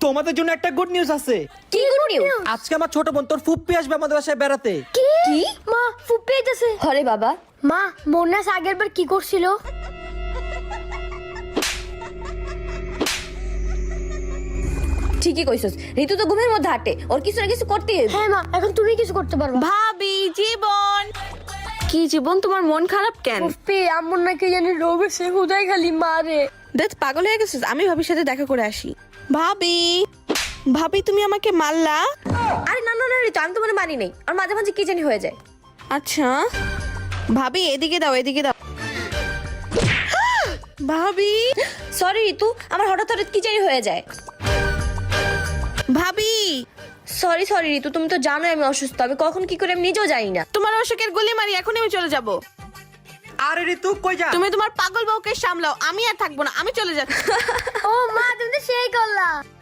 তোমাদের জন্য একটা গুড নিউজ আছে। কি গুড নিউজ? আজকে আমার ছোট বোন তোর ফুপ্পি আসবে আমাদের বাসায় বেড়াতে। কি? মা ফুপ্পি আইতাছে। আরে বাবা, মা মোনাস আগের বার কি করছিল? ঠিকই কইছস, ঋতু তো ঘুমের মধ্যে হাঁটে, ওর কিছু না কিছু করতেই হবে। হ্যাঁ মা, এখন তুমি কিছু করতে পারবা। ভাবি জীবন, কি জীবন তোমার মন খারাপ কেন? ফুপ্পি আম্মুর নাকি জানি রোগ সে হুদাই খালি মারে। দেখ পাগল হয়ে গেছিস, আমি ভাবির সাথে দেখা করে আসি। ভাবি, ভাবি তুমি আমাকে মারলা? আরে না না না ঋতু, আমি তো মানে মানি নাই, আর মাঝে মাঝে কি জানি হয়ে যায়। আচ্ছা ভাবি এদিকে দাও, এদিকে দাও। ভাবি, সরি ঋতু, আমার হঠাৎ হঠাৎ কি জানি হয়ে যায়। ভাবি সরি সরি ঋতু, তুমি তো জানোই আমি অসুস্থ, আমি কখন কি করে আমি নিজেও জানি না। তোমার অসুখের গুলি মারি, এখনই আমি চলে যাব। আরে ঋতু কই যা? তুমি তোমার পাগল বউকে সামলাও, আমি আর থাকবো না, আমি চলে যাচ্ছি। ও মা, তুমি তো সেই করলা।